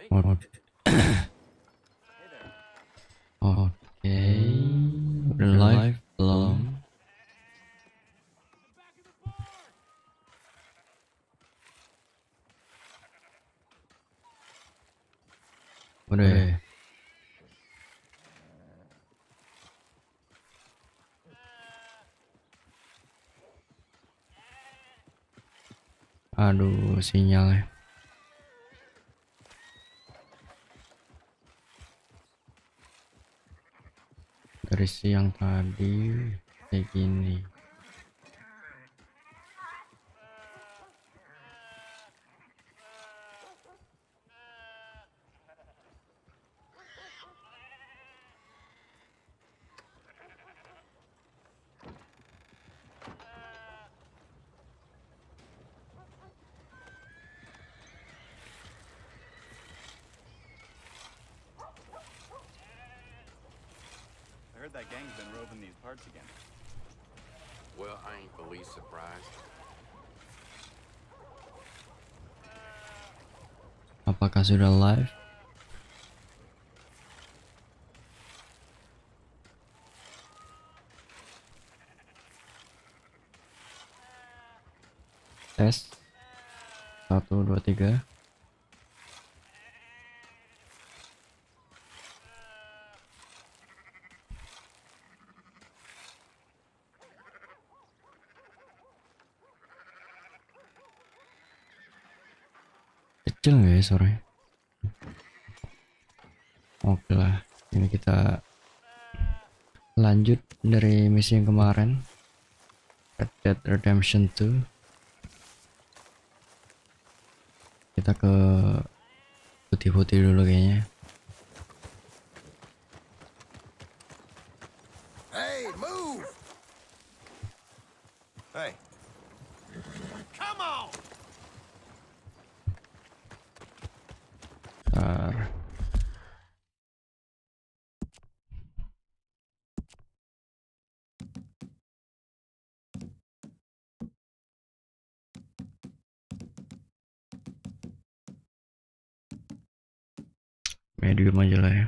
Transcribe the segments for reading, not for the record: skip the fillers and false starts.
Oh, oke, udah live belum? Udah ya? Aduh, sinyalnya. Dari siang tadi kayak gini. I heard that gang's been roving these parts again. Well, I ain't the least surprised. Apakah sudah live? Tes 1 2 3. Kecil nggak ya sore? Oke lah, ini kita lanjut dari misi yang kemarin, Red Dead Redemption 2. Kita ke putih-putih dulu kayaknya. Hey, move! Hey. Come on! Bentar. Medium aja lah ya,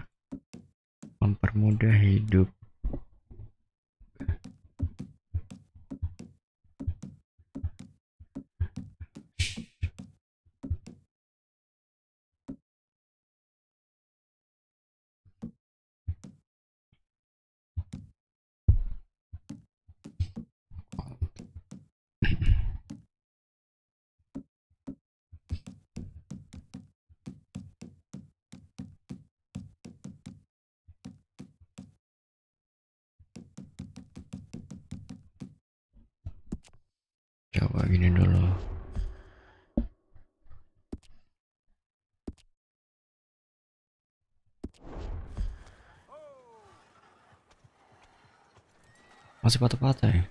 mempermudah hidup. Coba gini dulu. Masih patah-patah ya?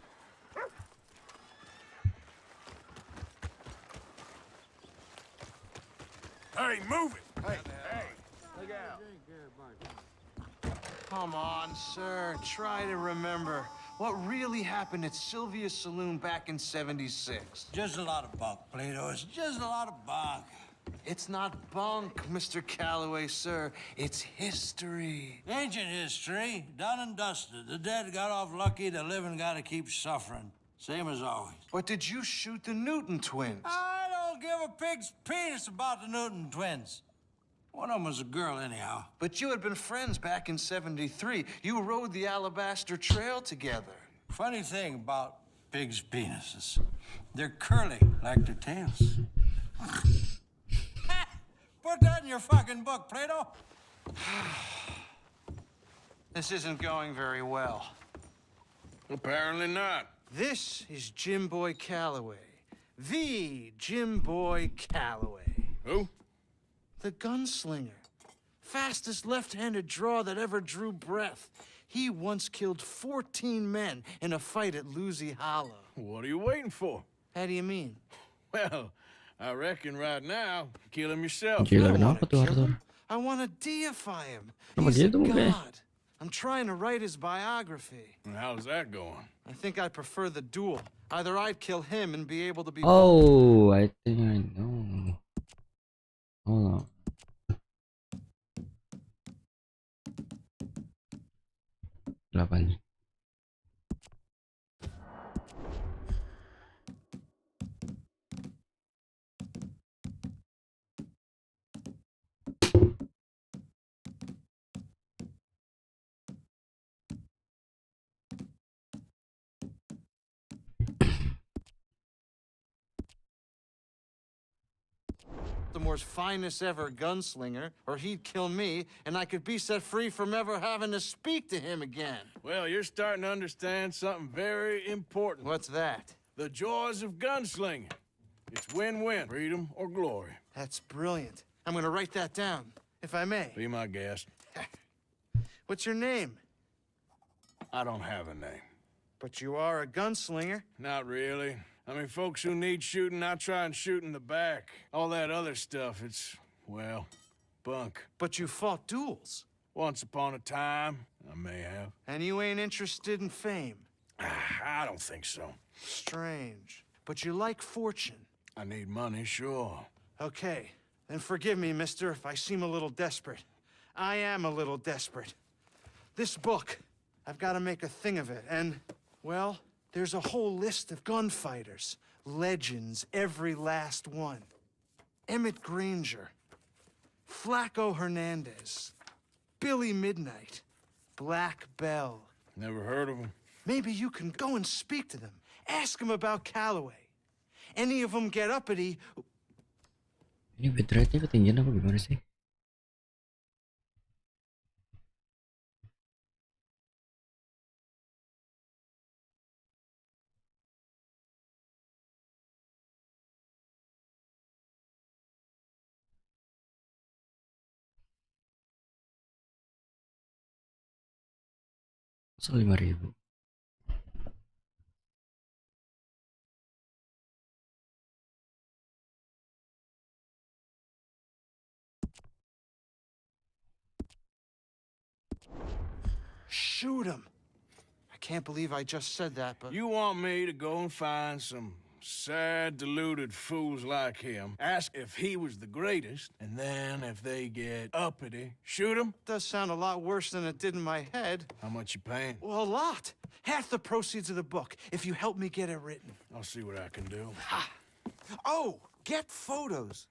Hey, move it! Hey, look out. Come on, sir. Try to remember what really happened at Sylvia's Saloon back in '76. Just a lot of bunk, Plato. It's just a lot of bunk. It's not bunk, Mr. Calloway, sir. It's history. Ancient history, done and dusted. The dead got off lucky, the living gotta keep suffering. Same as always. But did you shoot the Newton twins? I don't give a pig's penis about the Newton twins. One of them was a girl, anyhow. But you had been friends back in '73. You rode the Alabaster Trail together. Funny thing about pigs' penises. They're curly like their tails. Put that in your fucking book, Plato. This isn't going very well. Apparently not. This is Jim Boy Calloway. The Jim Boy Calloway. Who? The gunslinger. Fastest left-handed draw that ever drew breath. He once killed 14 men in a fight at Lucy Hollow. What are you waiting for? How do you mean? Well, I reckon right now, kill him yourself. Gila, I don't kenapa wanna tuh kill Arthur? him. I want to deify him. Kenapa He's a gitu mukanya? god. I'm trying to write his biography. And how's that going? I think I prefer the duel. Either I'd kill him and be able to be... Oh, I think I know. Hold on. Baltimore's finest ever gunslinger, or he'd kill me, and I could be set free from ever having to speak to him again. Well, you're starting to understand something very important. What's that? The joys of gunslinging. It's win-win, freedom or glory. That's brilliant. I'm gonna write that down, if I may. Be my guest. What's your name? I don't have a name. But you are a gunslinger. Not really. I mean, folks who need shooting, I try and shoot in the back. All that other stuff, it's, well, bunk. But you fought duels. Once upon a time, I may have. And you ain't interested in fame. I don't think so. Strange. But you like fortune. I need money, sure. Okay. Then forgive me, mister, if I seem a little desperate. I am a little desperate. This book, I've got to make a thing of it, and, well, there's a whole list of gunfighters. Legends, every last one. Emmett Granger, Flaco Hernandez, Billy Midnight, Black Bell. Never heard of them. Maybe you can go and speak to them. Ask them about Calloway. Any of them get uppity. Ini bitrate-nya ketinggian apa gimana sih? Masa 5.000? Shoot him. I can't believe I just said that, but... You want me to go and find some sad, deluded fools like him, ask if he was the greatest, and then if they get uppity, shoot him? Does sound a lot worse than it did in my head. How much you paying? Well, a lot. Half the proceeds of the book, if you help me get it written. I'll see what I can do. Oh, get photos.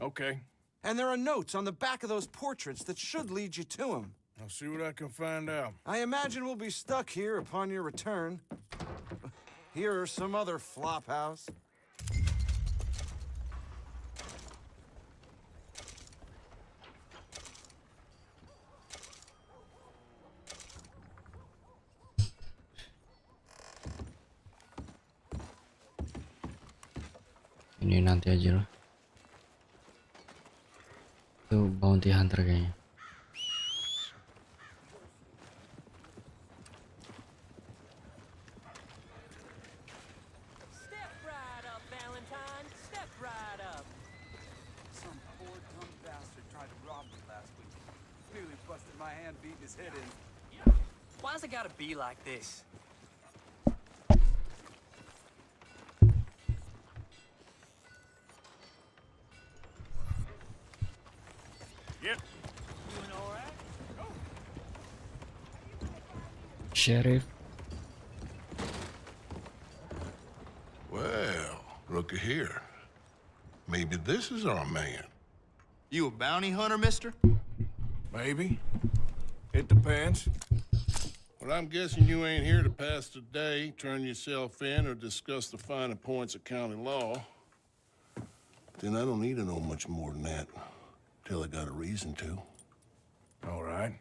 Okay, And there are notes on the back of those portraits that should lead you to him. I'll see what I can find out. I imagine we'll be stuck here upon your return. Here are some other flophouse. Ini nanti aja lah. Itu bounty hunter kayaknya. Step right up, Valentine. Step right up. Some poor dumb bastard tried to rob me last week. Nearly busted my hand beating his head in. Why's it gotta be like this? Yep. Doing all right? Sheriff. Well, looky here. Maybe this is our man. You a bounty hunter, mister? Maybe. It depends. Well, I'm guessing you ain't here to pass the day, turn yourself in, or discuss the finer points of county law. Then I don't need to know much more than that, till I got a reason to. All right.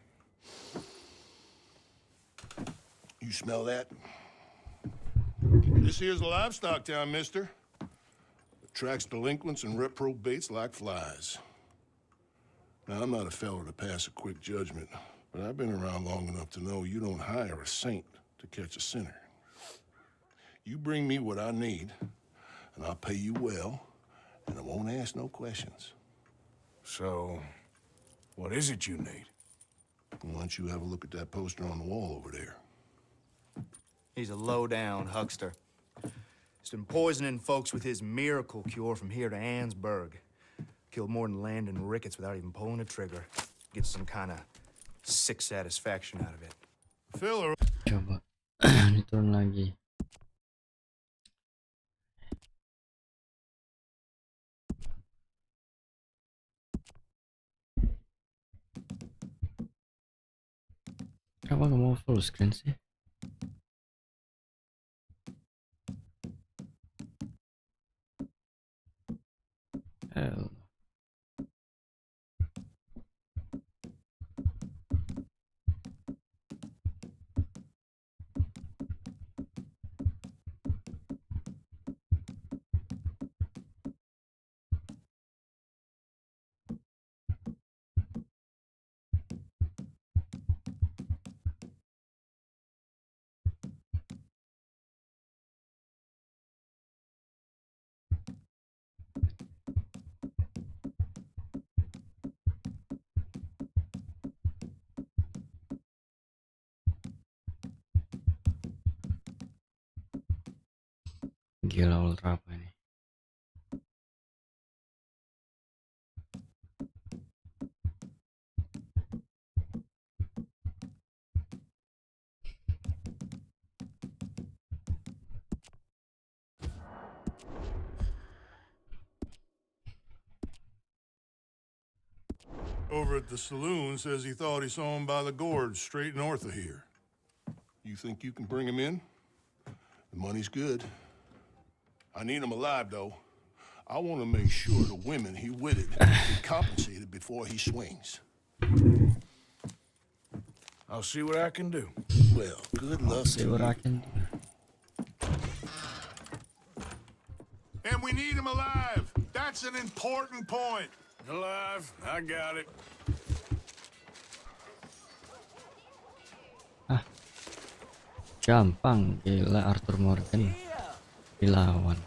You smell that? This here's a livestock town, mister. Attracts delinquents and reprobates like flies. Now, I'm not a fellow to pass a quick judgment, but I've been around long enough to know you don't hire a saint to catch a sinner. You bring me what I need, and I'll pay you well, and I won't ask no questions. So, what is it you need? Why don't you have a look at that poster on the wall over there? He's a low-down huckster. He's been poisoning folks with his miracle cure from here to Annsburg. Killed more than Landon Ricketts without even pulling a trigger. Gets some kind of sick satisfaction out of it. Filler. Coba. Turun lagi. Kenapa nggak mau full screen sih? Hell. Gila ultra apa ini? Over at the saloon says he thought he saw him by the gorge straight north of here. You think you can bring him in? The money's good. I need him alive, though. I want to make sure the women he witted get compensated before he swings. I'll see what I can do. Well, good luck. See what I can do. And we need him alive. That's an important point. Alive, I got it. Gampang, gila Arthur Morgan dilawan.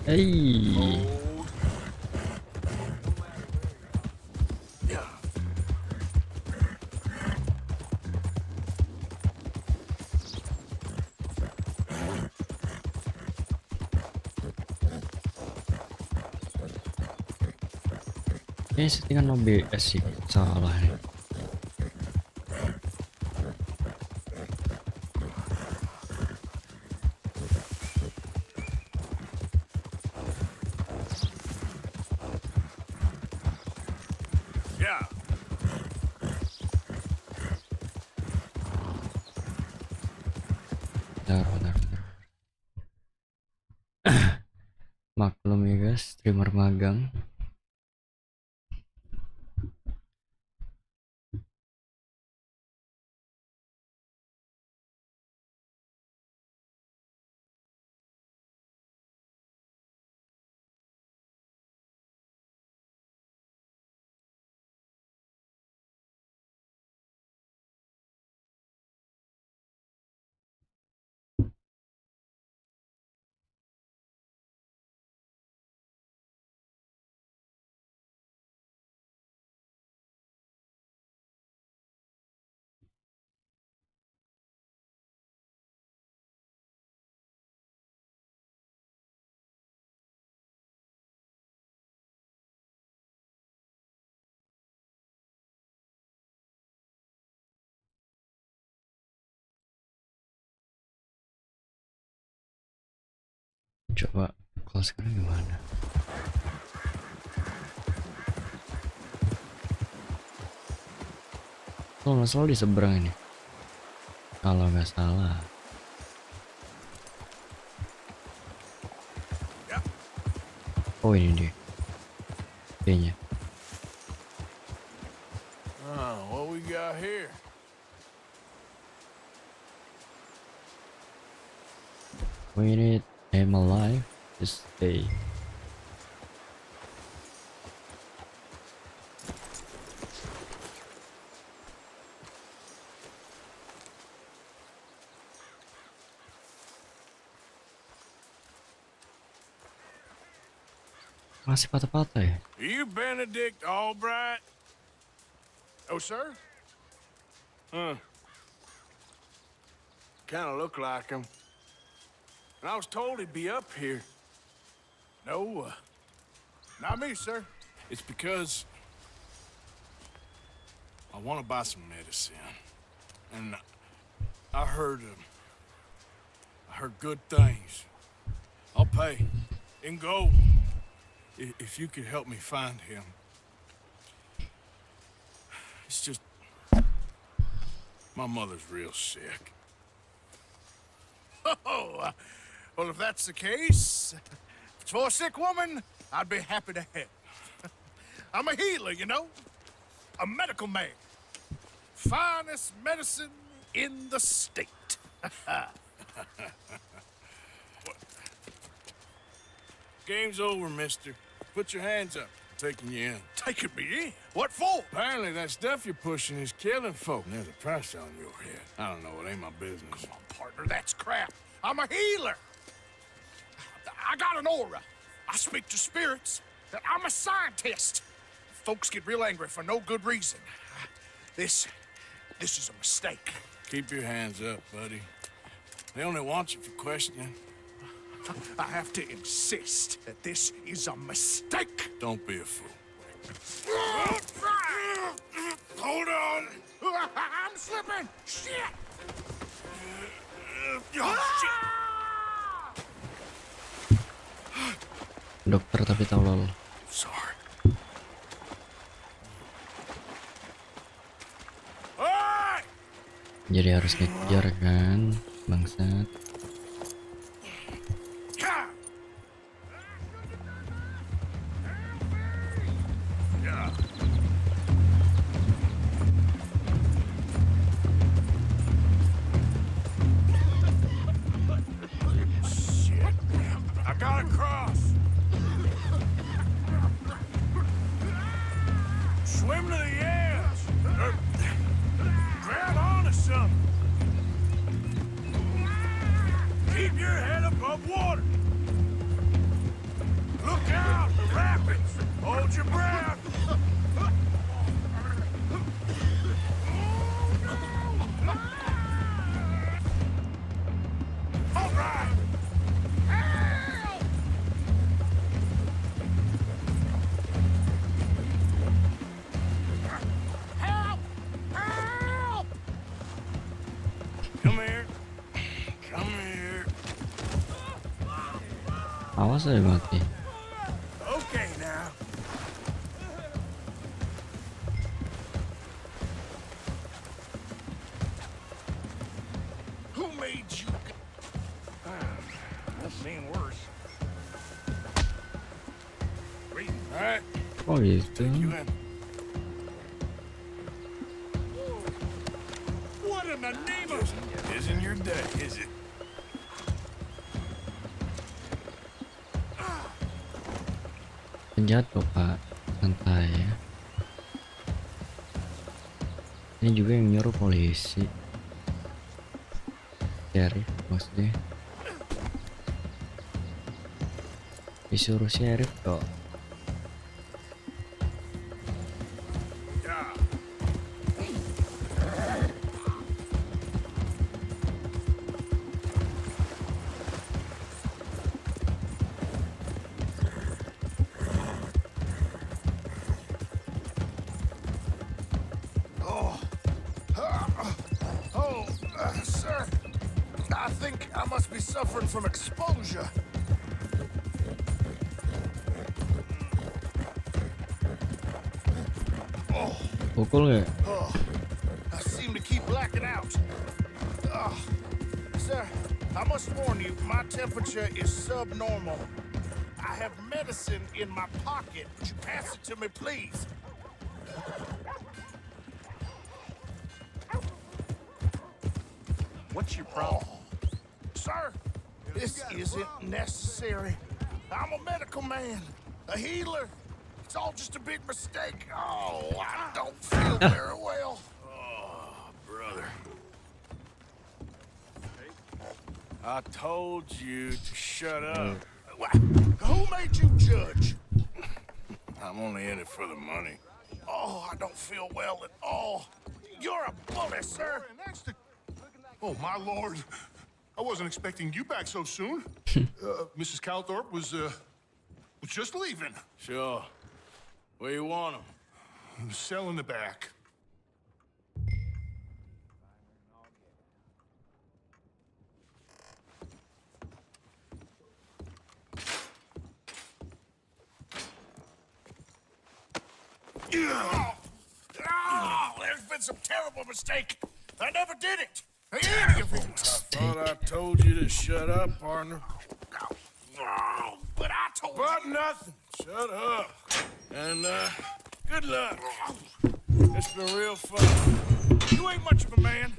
Hey, ini settingan OBS sih salah nih. Yeah. Bentar. Maklum ya guys, streamer magang. Coba kalau sekarang gimana? Kalau nggak salah di seberang ini. Kalau nggak salah. Oh ini dia. Kayaknya. What we got here? We need him alive to stay. Masih patah-patah ya? Are you Benedict Albright? Oh, sir? Huh. Kind of look like him. And I was told he'd be up here. No, not me, sir. It's because I want to buy some medicine. And I heard good things. I'll pay in gold if you could help me find him. It's just my mother's real sick. Oh, well, if that's the case, if it's for a sick woman, I'd be happy to help. I'm a healer, you know, a medical man. Finest medicine in the state. Game's over, mister. Put your hands up. I'm taking you in. Taking me in? What for? Apparently that stuff you're pushing is killing folk. And there's a price on your head. I don't know, it ain't my business. Come on, partner, that's crap. I'm a healer. I got an aura. I speak to spirits. I'm a scientist. Folks get real angry for no good reason. This is a mistake. Keep your hands up, buddy. They only want you for questioning. I have to insist that this is a mistake. Don't be a fool. Hold on. I'm slipping. Shit. Dokter tapi tolol. Sorry. Jadi harus ngejar kan, bangsat. I gotta cross. Swim to the edge. Or grab onto something. Keep your head above water. Look out, the rapids. Hold your breath. All right. Help! Help! Come here. Come here. Awas aja mati. Okay now. Who made you? I've seen worse. All right, Oh gitu. you in. What in the name of? Isn't your day, is it? Penjahat kok pak, santai ya. Ini juga yang nyuruh polisi. Sheriff maksudnya. Disuruh sheriff kok. Sir, I think I must be suffering from exposure. Pukul nggak? I seem to keep blacking out. Sir, I must warn you, my temperature is subnormal. I have medicine in my pocket. Would you pass it to me, please? What's your problem? Sir, this isn't necessary. I'm a medical man, a healer. It's all just a big mistake. Oh, I don't feel very well. Oh, brother. I told you to shut up. Who made you judge? I'm only in it for the money. Oh, I don't feel well at all. You're a bully, sir. Oh, my lord. I wasn't expecting you back so soon. Mrs. Calthorpe was just leaving. Sure. Where you want him? Cell in the back. Oh, there's been some terrible mistake. I never did it. Any of it. Thought I told you to shut up, partner. Oh, but I told But you. nothing. Shut up. And, good luck. It's been real fun. You ain't much of a man.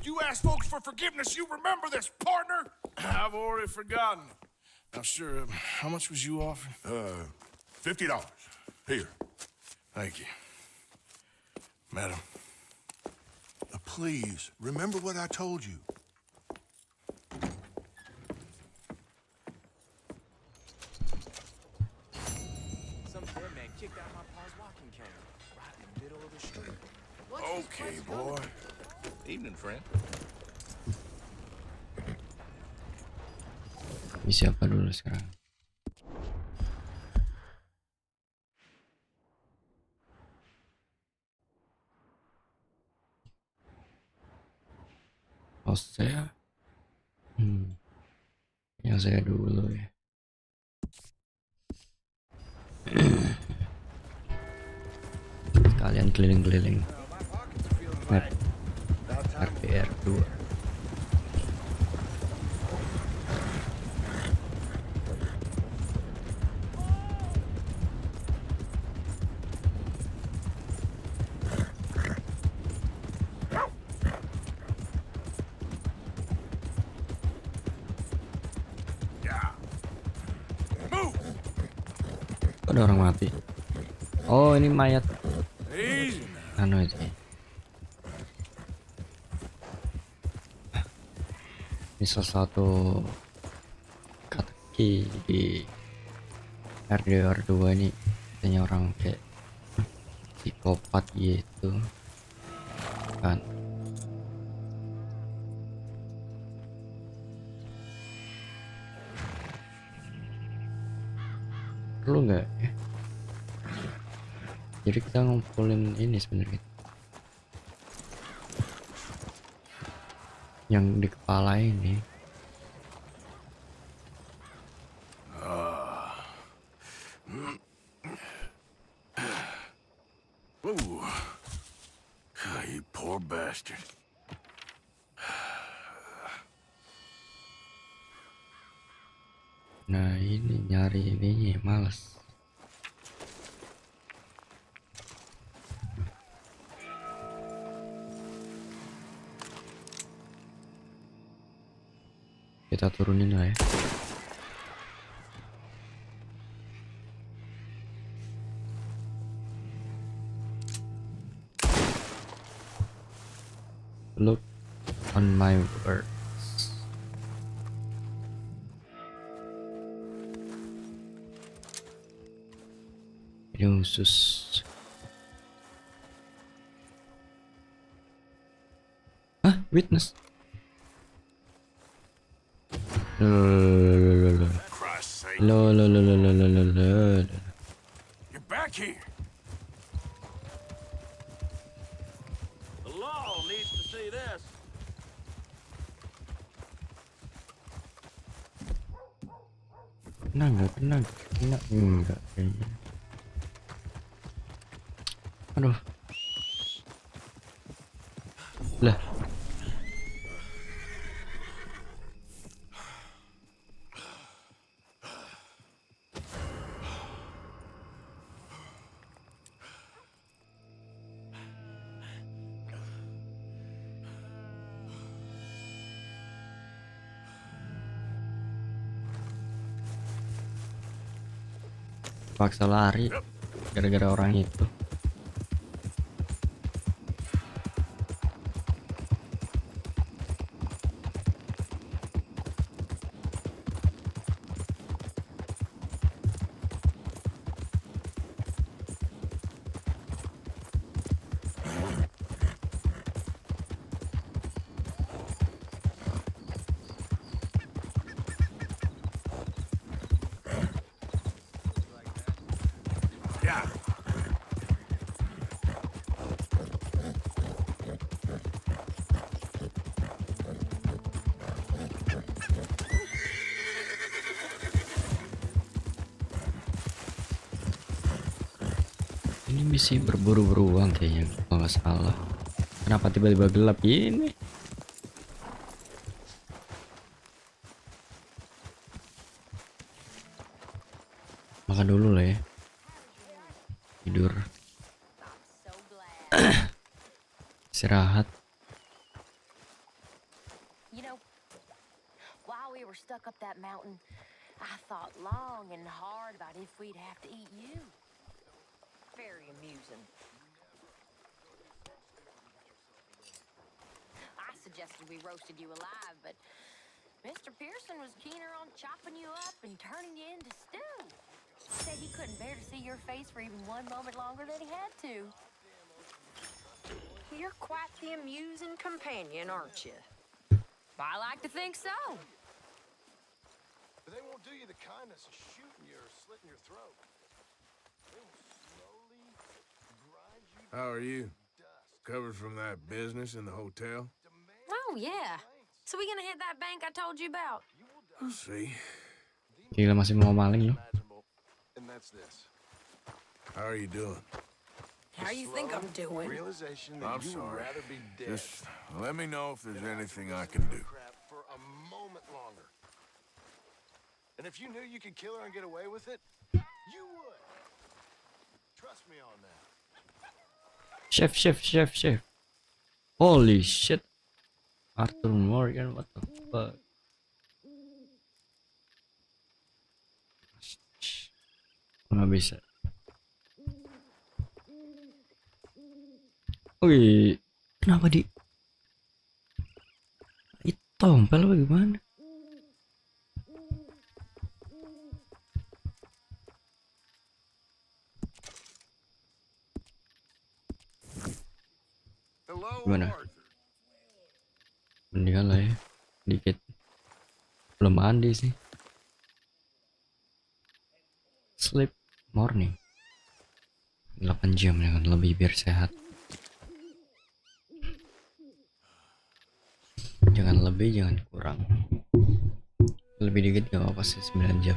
You ask folks for forgiveness, you remember this, partner. I've already forgotten. Now, sure, how much was you offering? $50. Here. Thank you. Madam. Please, remember what I told you. Some dead man kicked out my pa's walking cane right in the middle of the street. Okay, boy. Evening, friend. Misi apa dulu sekarang? Host saya. Yang saya dulu ya. Kalian keliling-keliling map RPR 2. Kok ada orang mati? Oh, ini mayat Easy. anu itu. Ini salah satu kaki di RDR 2 ini, katanya orang kayak psikopat gitu kan. Perlu nggak ya? Jadi kita ngumpulin ini sebenarnya yang di kepala ini. Ooh. You poor bastard. Nah ini nyari ininya males. Kita turunin lah ya. Look on my words. Ini khusus. Hah? Witness? Lo. You're back here. The law needs to see this. Kena enggak kayaknya. Aduh. Lah. Paksa lari gara-gara orang itu. Yeah. Ini misi berburu beruang kayaknya kalau nggak salah. Kenapa tiba-tiba gelap ini? Makan dulu lah ya. Tidur. Istirahat. You know, while we were stuck up that mountain, I thought long and hard about if we'd have to eat you. Very amusing. I suggested we roasted you alive, but Mr. Pearson was keener on chopping you up and turning you into stew. Said he couldn't bear to see your face for even one moment longer than he had to. You're quite the amusing companion, aren't you? I like to think so. But they won't do you the kindness of shooting you or slitting your throat. They will slowly grind you How are you? to dust. Covered from that business in the hotel? Oh, yeah. So we gonna hit that bank I told you about? We'll see. Gila masih mau maling loh. Imaginable. And that's this. How are you doing? How you think I'm doing? Realization that I'm you would sorry. rather be dead Just let me know if there's anything I can do. crap for a moment longer. And if you knew you could kill her and get away with it, you would. Trust me on that. Chef. Holy shit. Arthur Morgan, what the fuck? Nggak bisa. Wih, kenapa di tompel apa gimana? Hello, Gimana? Arthur. Mendingan lah ya, dikit. Belum mandi sih. Sleep morning 8 jam ya kan, lebih biar sehat. Jangan lebih, jangan kurang. Lebih dikit gak apa-apa sih, 9 jam.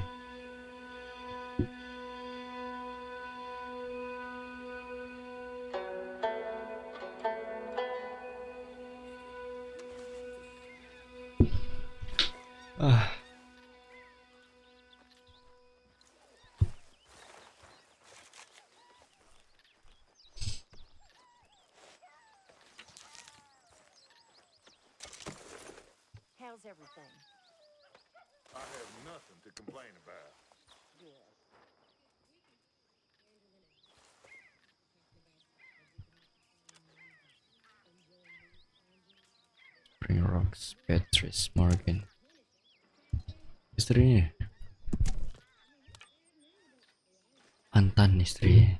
How's everything? I have nothing to complain about. Spring Rocks, Beatrice Morgan. Istrinya Antan istrinya.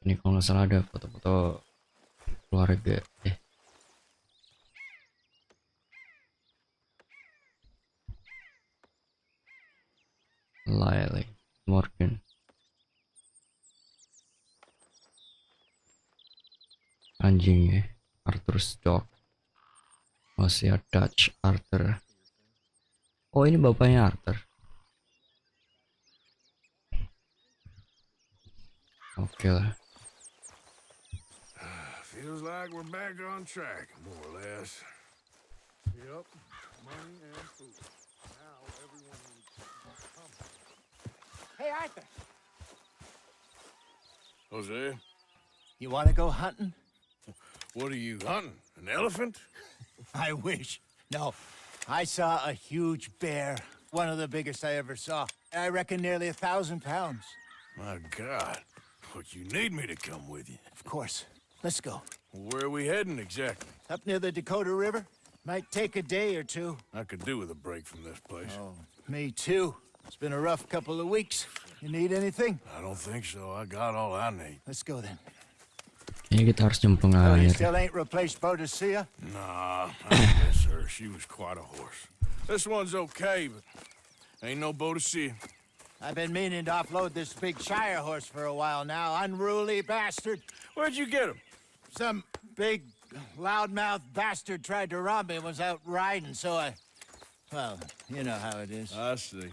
Ini kalau nggak salah ada foto-foto keluarga. Lily Morgan. Anjing ya, Arthur's dog. Masih ada Dutch Arthur. Oh, ini bapaknya Arthur. Oke lah. Feels like we're back on track, more or less. Yep. Money and food. Now everyone needs something. Hey, Arthur, Jose, you want to go hunting? what are you hunting? An elephant? I wish. No, I saw a huge bear, one of the biggest I ever saw. I reckon nearly 1,000 pounds. My God. But you need me to come with you. Of course. Let's go. Where are we heading exactly? Up near the Dakota River. Might take a day or two. I could do with a break from this place. Oh, me too. It's been a rough couple of weeks. You need anything? I don't think so. I got all I need. Let's go then. Kayaknya kita harus nyemplung Oh, you air. still ain't replaced Boadicea? Nah, I miss her. She was quite a horse. This one's okay, but ain't no Boadicea. I've been meaning to offload this big Shire horse for a while now. Unruly bastard. Where'd you get him? Some big, loudmouth bastard tried to rob me and was out riding, so I... Well, you know how it is. I see.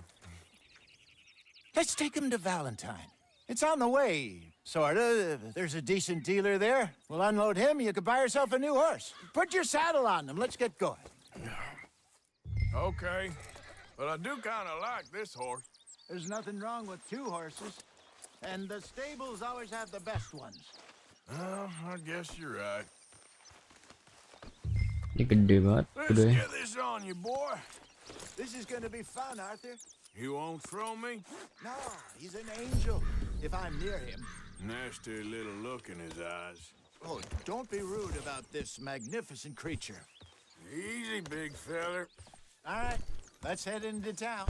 Let's take him to Valentine. It's on the way, sorta. There's a decent dealer there. We'll unload him, you could buy yourself a new horse. Put your saddle on him, let's get going. Okay, but I do kind of like this horse. There's nothing wrong with two horses. And the stables always have the best ones. Well, I guess you're right. Ini gede banget Let's kudanya. get this on you, boy. This is gonna be fun, Arthur. You won't throw me? No, he's an angel. If I'm near him. Nasty little look in his eyes. Oh, don't be rude about this magnificent creature. Easy, big feller. All right, let's head into town.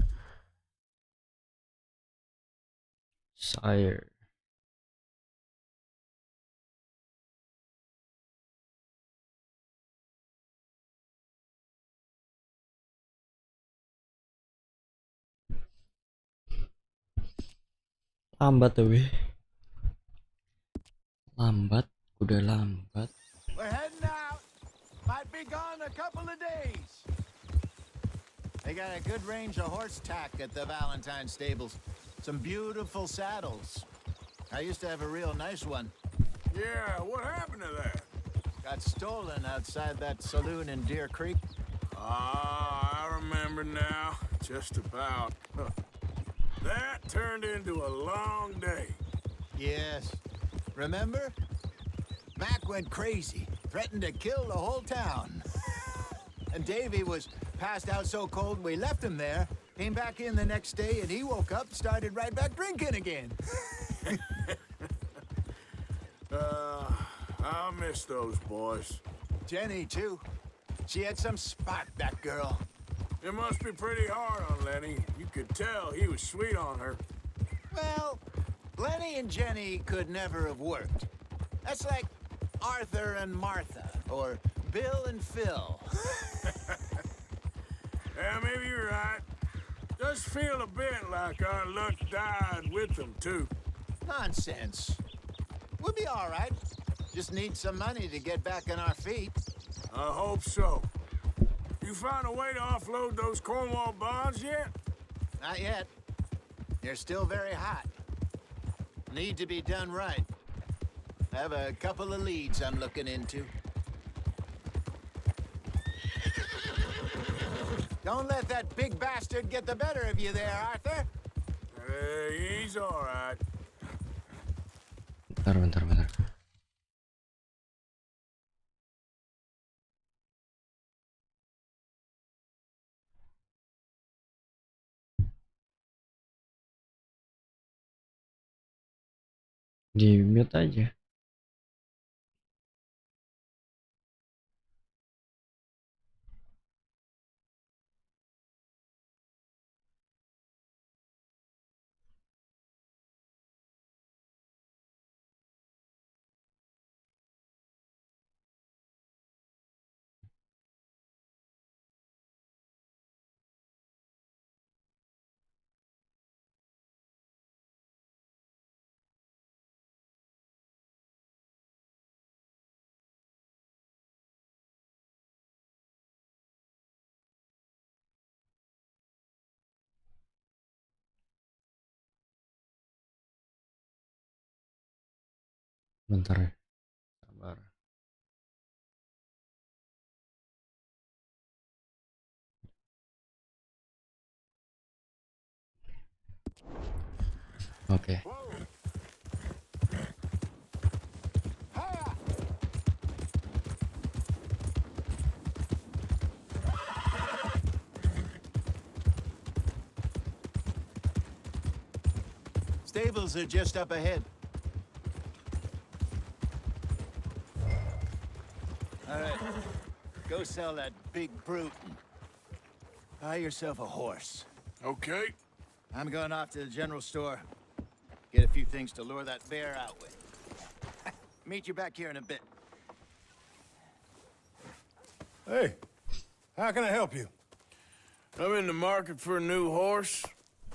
Sire. Lambat tapi. Lambat, udah lambat. We're heading out. Might be gone a couple of days. They got a good range of horse tack at the Valentine stables. Some beautiful saddles. I used to have a real nice one. Yeah, what happened to that? Got stolen outside that saloon in Deer Creek. Ah, I remember now. Just about. That turned into a long day. Yes. Remember? Mac went crazy, threatened to kill the whole town. And Davy was passed out so cold we left him there, came back in the next day, and he woke up, started right back drinking again. I'll miss those boys. Jenny, too. She had some spark, that girl. It must be pretty hard on Lenny. You could tell he was sweet on her. Well, Lenny and Jenny could never have worked. That's like Arthur and Martha, or Bill and Phil. Yeah, maybe you're right. Does feel a bit like our luck died with them, too. Nonsense. We'll be all right. Just need some money to get back on our feet. I hope so. You found a way to offload those Cornwall bonds yet? Not yet. They're still very hot. Need to be done right. I have a couple of leads I'm looking into. Don't let that big bastard get the better of you there, Arthur. He's all right. Bentar. Di mute aja. Bentar ya. Sabar. Oke. Stables are just up ahead. All right, go sell that big brute and buy yourself a horse. Okay. I'm going off to the general store. Get a few things to lure that bear out with. Meet you back here in a bit. Hey, how can I help you? I'm in the market for a new horse.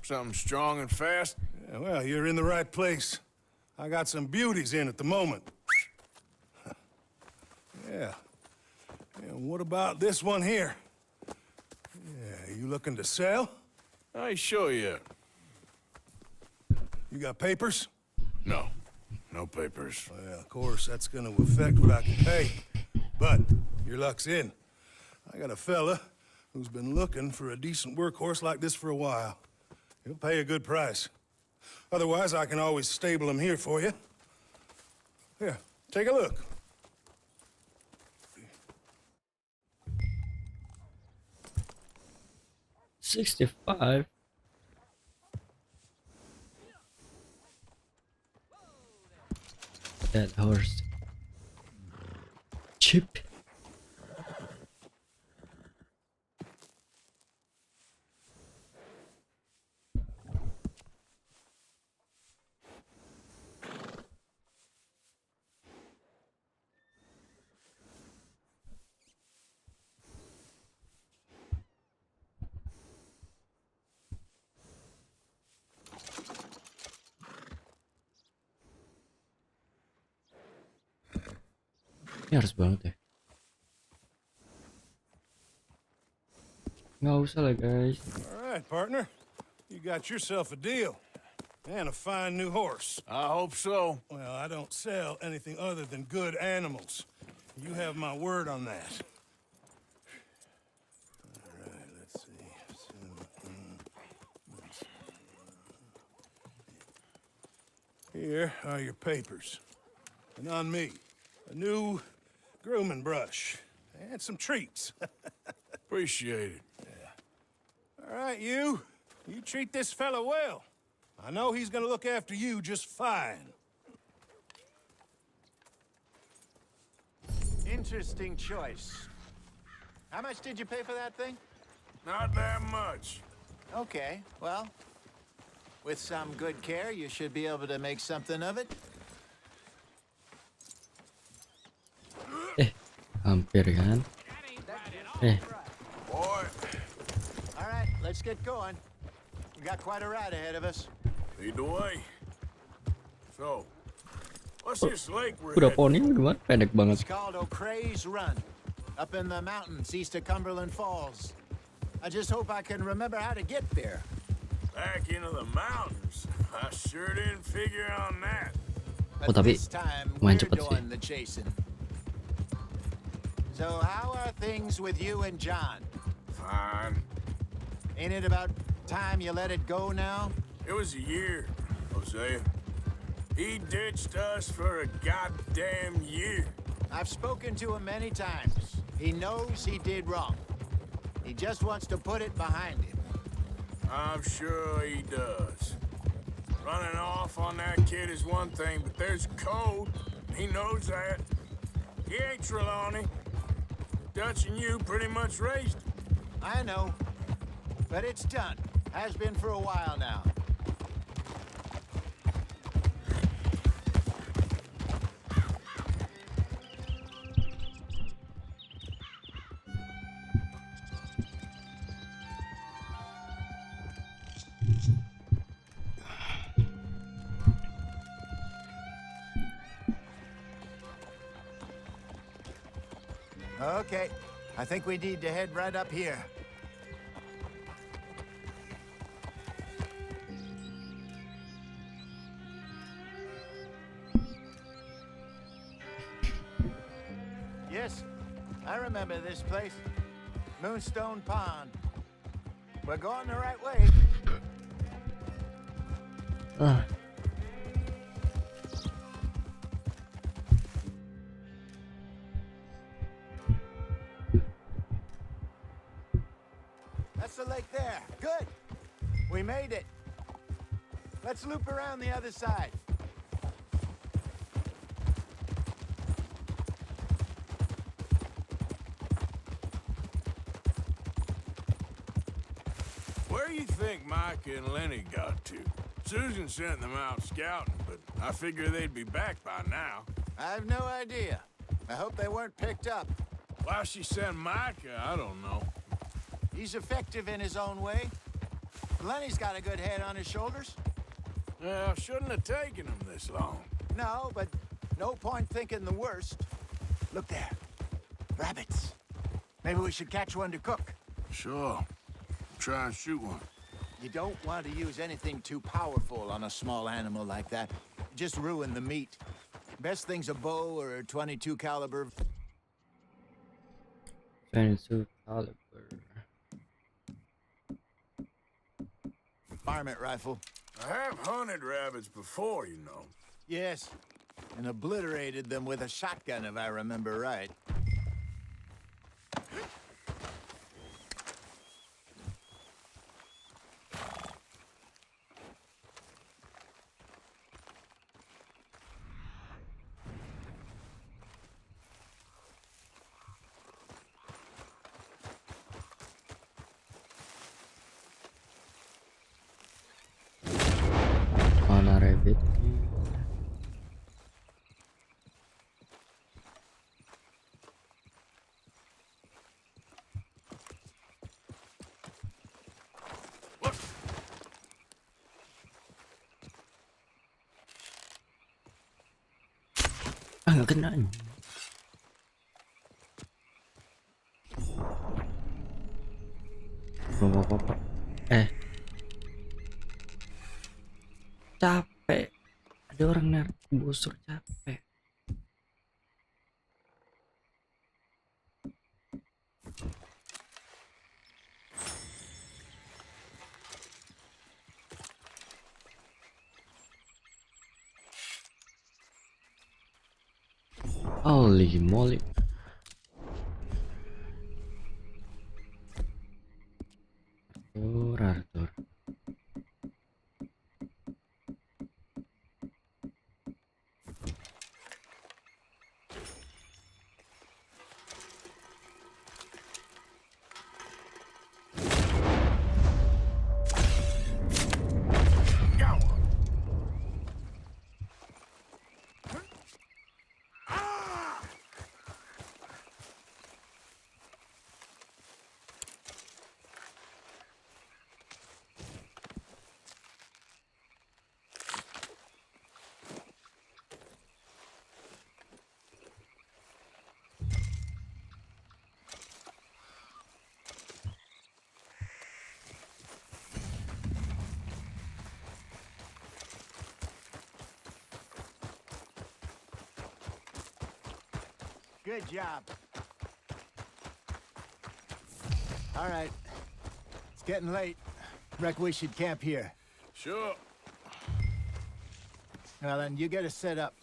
Something strong and fast. Yeah, well, you're in the right place. I got some beauties in at the moment. Yeah. And what about this one here? Yeah, you looking to sell? I show you. You got papers? No. No papers. Well, of course, that's gonna affect what I can pay. But your luck's in. I got a fella who's been looking for a decent workhorse like this for a while. He'll pay a good price. Otherwise, I can always stable him here for you. Here, take a look. 65. That horse. Cheap. Ini harus banget ya. Nggak usah lah guys. All right, partner. You got yourself a deal. And a fine new horse. I hope so. Well, I don't sell anything other than good animals. You have my word on that. All right, let's see. Here are your papers. And on me, a new grooming brush and some treats. Appreciate it. All right, you treat this fella well. I know he's gonna look after you just fine. Interesting choice. How much did you pay for that thing? Not that much. Okay, well, with some good care, you should be able to make something of it. Hampir kan. Boy. All right, let's get going. We got quite a ride ahead of us. Lead the way. So, what's this lake we're Udah heading? poni gimana? Pendek banget. It's called O'Creagh's Run, up in the mountains east of Cumberland Falls. I just hope I can remember how to get there. Back into the mountains. I sure didn't figure on that. But tapi this time, main we're cepet sih. doing the chasing. So how are things with you and John? Fine. Ain't it about time you let it go now? It was a year, Hosea. He ditched us for a goddamn year. I've spoken to him many times. He knows he did wrong. He just wants to put it behind him. I'm sure he does. Running off on that kid is one thing, but there's code. He knows that. He ain't Trelawney. Dutch and you pretty much raised him. I know. But it's done. Has been for a while now. Okay, I think we need to head right up here. Yes, I remember this place. Moonstone Pond. We're going the right way. Ah, That's the lake there. Good. We made it. Let's loop around the other side. Where do you think Micah and Lenny got to? Susan sent them out scouting, but I figure they'd be back by now. I have no idea. I hope they weren't picked up. Why she sent Micah, I don't know. He's effective in his own way. Lenny's got a good head on his shoulders. Well, shouldn't have taken him this long. No, but no point thinking the worst. Look there. Rabbits. Maybe we should catch one to cook. Sure. Try and shoot one. You don't want to use anything too powerful on a small animal like that. Just ruin the meat. Best thing's a bow or a .22 caliber. 22 caliber. Varmint rifle. I have hunted rabbits before, you know. Yes, and obliterated them with a shotgun, if I remember right. Ah, nggak kena. Bapak-bapak. Capek. Ada orang narik busur, capek. Holy moly. Arthur. Good job. All right. It's getting late. Reckon we should camp here. Sure. Now then, you get us set up.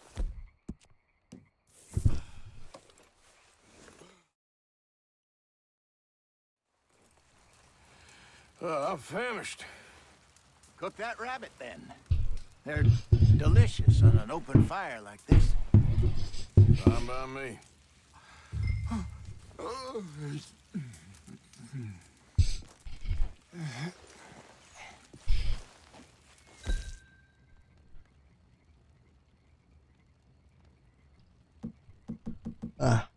I'm famished. Cook that rabbit then. They're delicious on an open fire like this. Fine by me. Ah.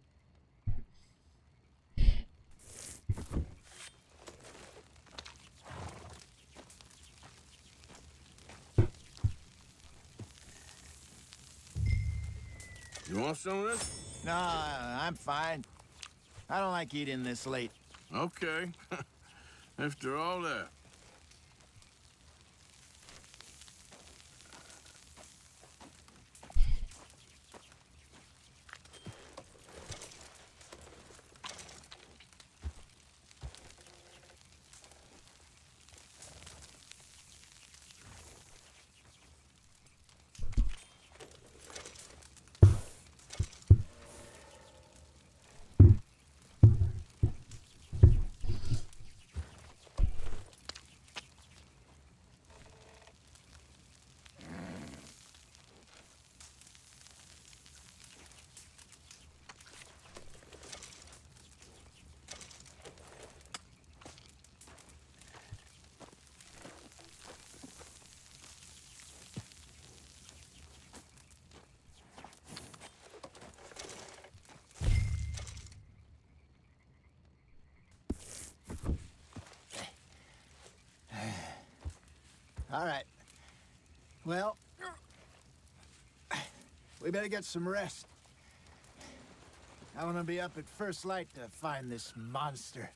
You want some of this? No, I'm fine. I don't like eating this late. Okay. After all that. All right. Well, we better get some rest. I want to be up at first light to find this monster.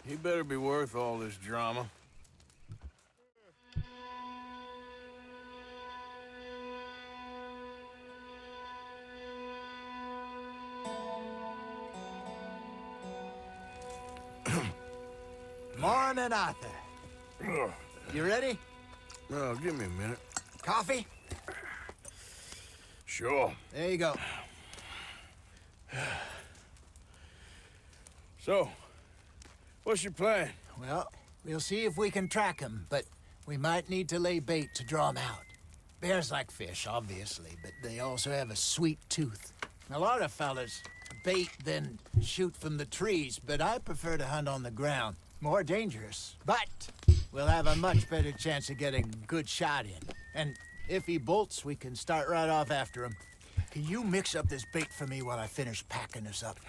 He better be worth all this drama. Morning, Arthur. You ready? Oh, give me a minute. Coffee? Sure. There you go. So, what's your plan? Well, we'll see if we can track him, but we might need to lay bait to draw him out. Bears like fish, obviously, but they also have a sweet tooth. A lot of fellas bait, then shoot from the trees, but I prefer to hunt on the ground. More dangerous, but we'll have a much better chance of getting a good shot in. And if he bolts, we can start right off after him. Can you mix up this bait for me while I finish packing this up?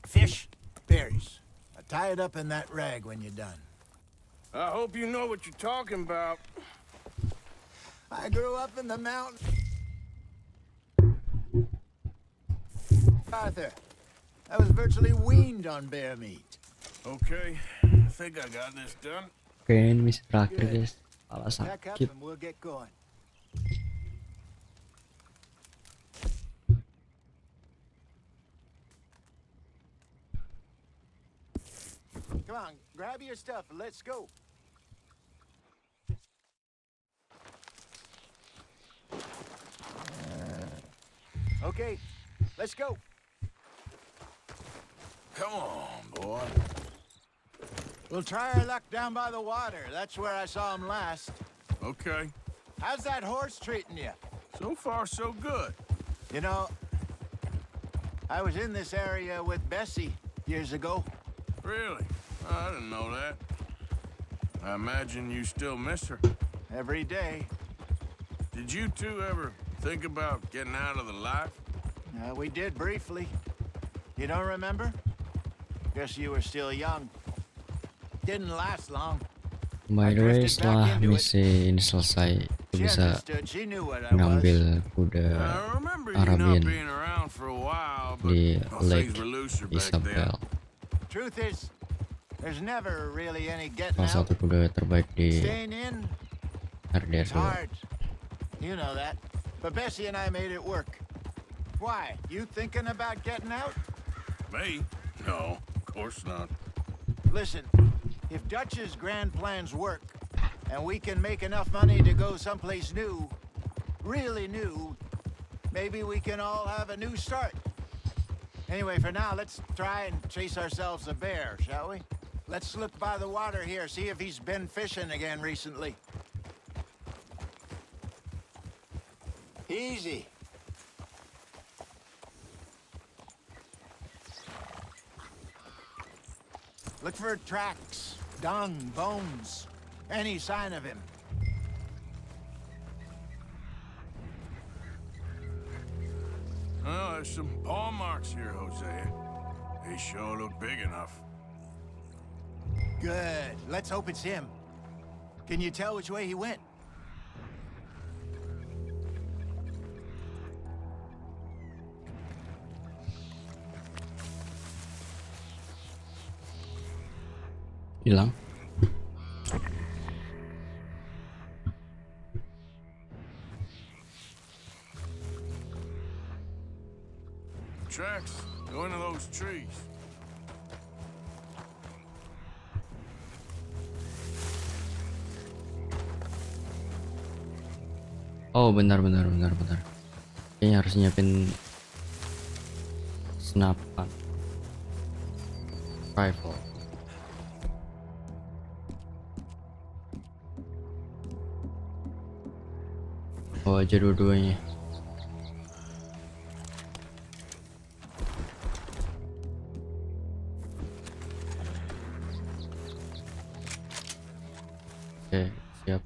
Fish, berries. I'll tie it up in that rag when you're done. I hope you know what you're talking about. I grew up in the mountains. Arthur, I was virtually weaned on bear meat. Okay, I think I got this done. Oke, ini misi terakhir guys. Kepala Pack up sakit. and we'll get going. Come on, grab your stuff and let's go. Okay, let's go. Come on, boy. We'll try our luck down by the water. That's where I saw him last. Okay. How's that horse treating you? So far, so good. You know, I was in this area with Bessie years ago. Really? I didn't know that. I imagine you still miss her. Every day. Did you two ever think about getting out of the life? We did briefly. You don't remember? Guess you were still young. Didn't last long. By the way, setelah misi ini selesai, aku She bisa understood. She knew what I was. ngambil kuda I remember you not Arabian being around for a while, but di things Lake were looser back then. Isabel. Truth is, there's never really any getting Salah out. satu kuda terbaik di Staying in, RDR it's 2. hard. You know that. But Bessie and I made it work. Why? You thinking about getting out? Me? No, of course not. Listen, if Dutch's grand plans work, and we can make enough money to go someplace new, really new, maybe we can all have a new start. Anyway, for now, let's try and chase ourselves a bear, shall we? Let's look by the water here, see if he's been fishing again recently. Easy. Look for tracks, dung, bones, any sign of him. Oh, there's some paw marks here, Hosea. They sure look big enough. Good. Let's hope it's him. Can you tell which way he went? Hilang. Tracks go into those trees. Oh, bentar. Kayaknya harus nyiapin senapan rifle. Bawa aja dua-duanya. Oke, siap.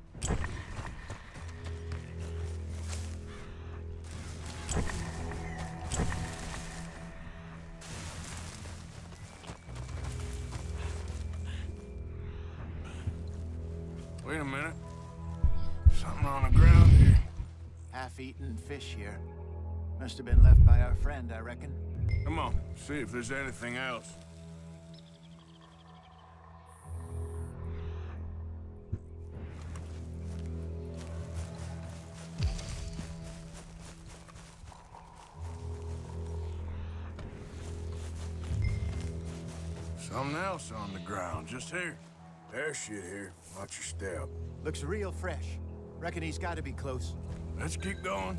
Wait a minute. Something on the ground here. Half-eaten fish here. Must have been left by our friend, I reckon. Come on, see if there's anything else. Something else on the ground, just here. There's shit here. Watch your step. Looks real fresh. Reckon he's got to be close. Let's keep going.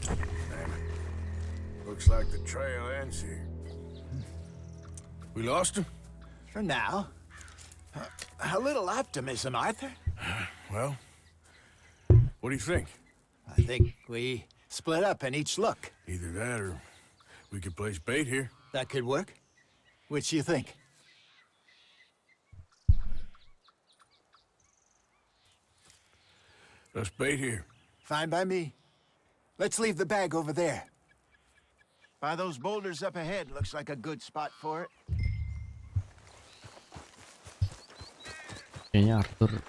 Damn it. Looks like the trail ends here. We lost him? For now. A little optimism, Arthur. Well, What do you think? I think we split up and each look. Either that or we could place bait here. That could work. Which do you think? Let's bait here. Fine by me. Let's leave the bag over there. By those boulders up ahead, looks like a good spot for it. Kayaknya Arthur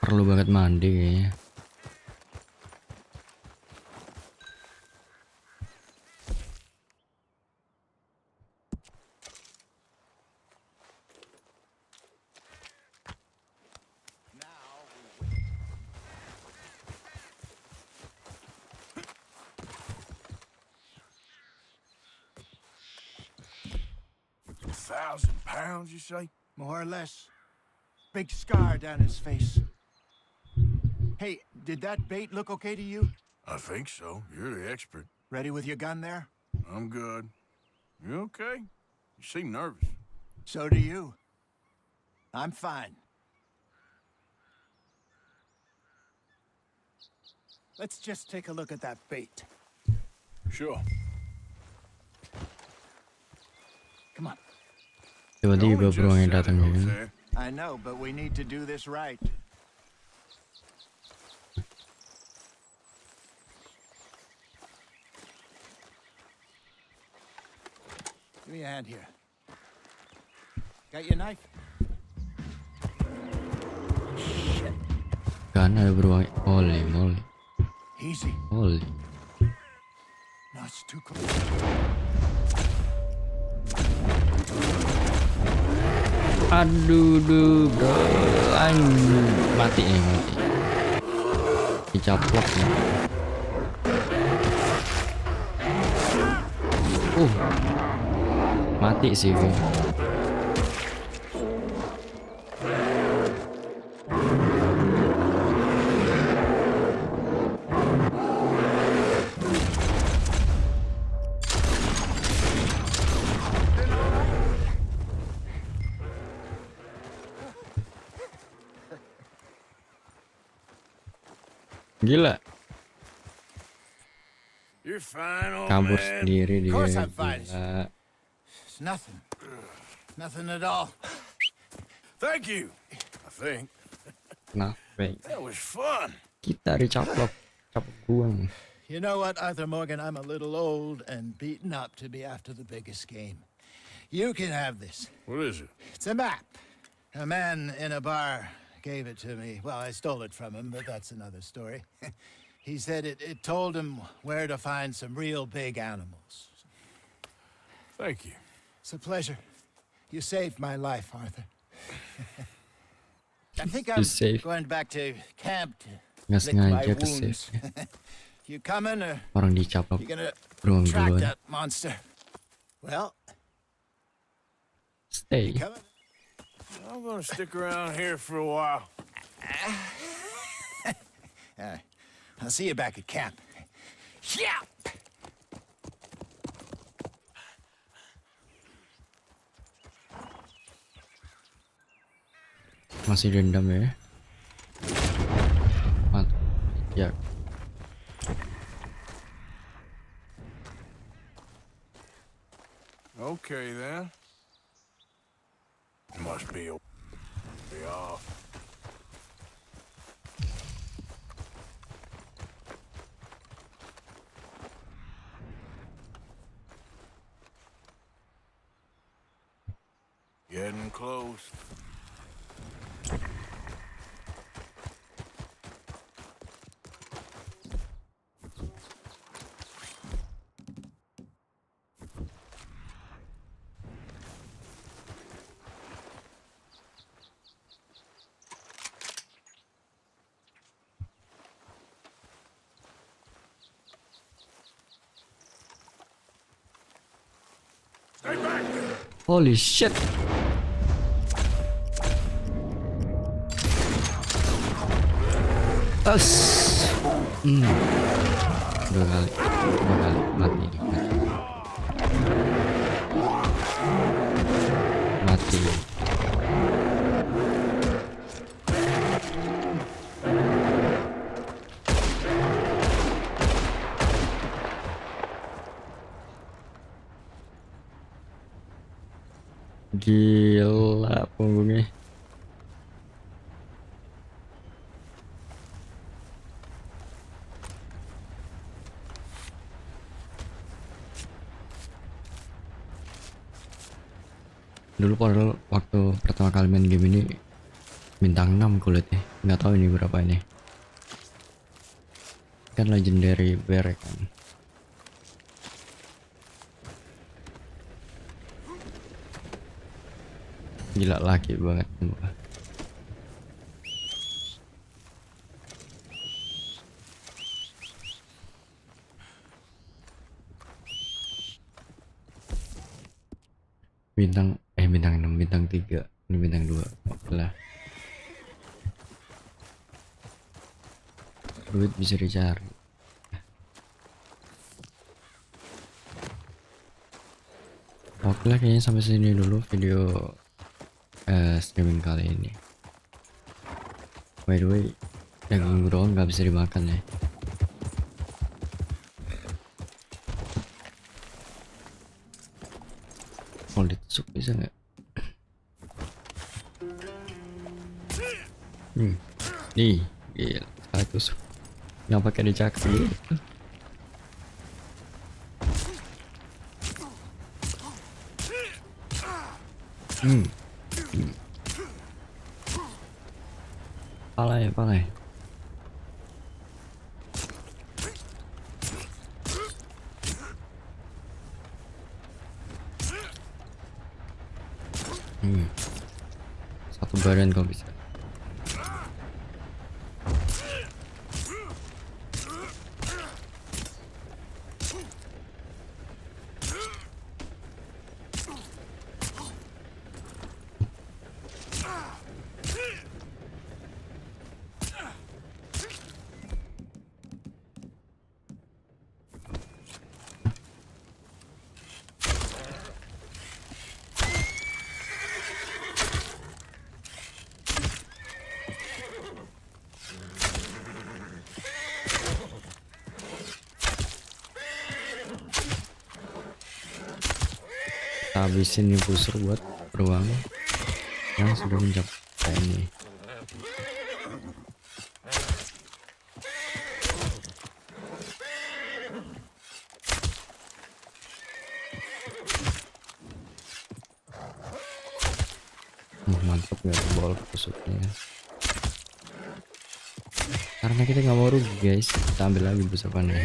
perlu banget mandi kayaknya. £1,000, you say? More or less. Big scar down his face. Hey, did that bait look okay to you? I think so. You're the expert. Ready with your gun there? I'm good. You okay? You seem nervous. So do you. I'm fine. Let's just take a look at that bait. Sure. Come on. Tiba-tiba beruang yang datang kan. I know, but we need to do this right. Give me a hand here. Got your knife? Shit. Kan ada beruang. Holy moly. Easy. Holy. No, it's too close. Aduh, bro. Mati nih, mati. Dicaplok nih. Mati sih, gue. Gila. You're fine, old Kabur man. sendiri dia. Of course I'm fine. Gila. It's nothing. Nothing at all. Thank you. I think. Nah, baik. That was fun. Kita dicaplok. Caplok buang. You know what, Arthur Morgan? I'm a little old and beaten up to be after the biggest game. You can have this. What is it? It's a map. A man in a bar gave it to me. Well, I stole it from him, but that's another story. He said it told him where to find some real big animals. Thank you. It's a pleasure. You saved my life, Arthur. I think I'm going back to camp to Nggak lick my sengaja wounds. ke-save. You coming or Orang dicaplok you gonna beruang track duluan. that monster? Well, Stay. coming? I'm gonna stick around here for a while. All right. I'll see you back at camp. Yeah. Masih dendam ya. Mantap. Ya. Okay, then. Must be a way off. Getting close. Stay back! Holy shit. Dua kali mati. Gila punggungnya. Dulu padahal waktu pertama kali main game ini bintang 6 kulitnya, nggak tahu ini berapa ini. Kan legendary bear kan. Gila laki banget semua. Bintang 6, bintang 3, ini bintang 2. Oke lah. Duit bisa dicari. Oke lah, kayaknya sampai sini dulu video streaming kali ini. By the way, daging brown nggak bisa dimakan ya. Kalau ditusuk bisa nggak? Nih, gila, saya tusuk. Nggak pakai dicakar gitu. Pala ya. Satu badan kalau bisa. Habisin nih busur buat beruang yang sudah mencapai ini. Mantap ya bol busuknya. Karena kita nggak mau rugi guys, kita ambil lagi busur panah.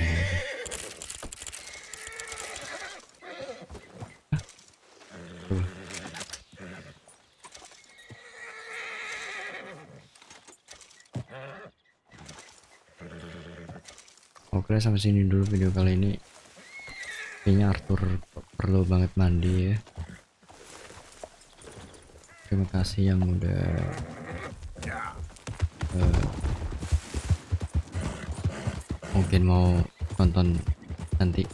Oke, sampai sini dulu video kali ini. Kayaknya Arthur perlu banget mandi ya. Terima kasih yang udah mungkin mau nonton nanti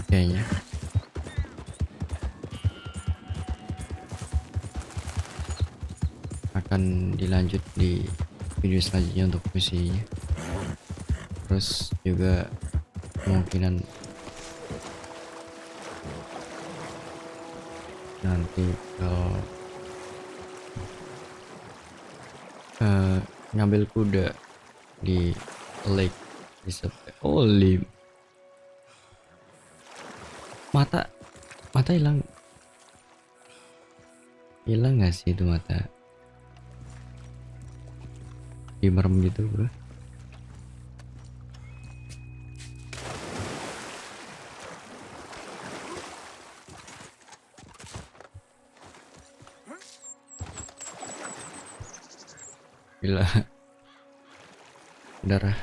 kayaknya. Akan dilanjut di video selanjutnya untuk misinya. Terus juga kemungkinan nanti kalau ngambil kuda di lake di Olim. Mata hilang nggak sih itu mata? Dimerem gitu bro. Gila, darah.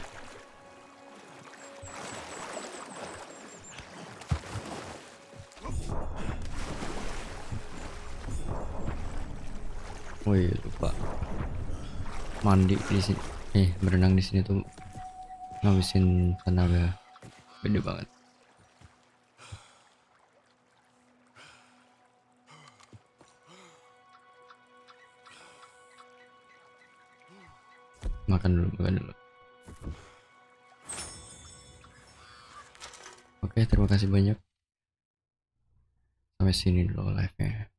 Woi, lupa mandi di sini. Berenang di sini tuh ngabisin tenaga gede banget. Makan dulu. Oke, terima kasih banyak. Sampai sini dulu live-nya.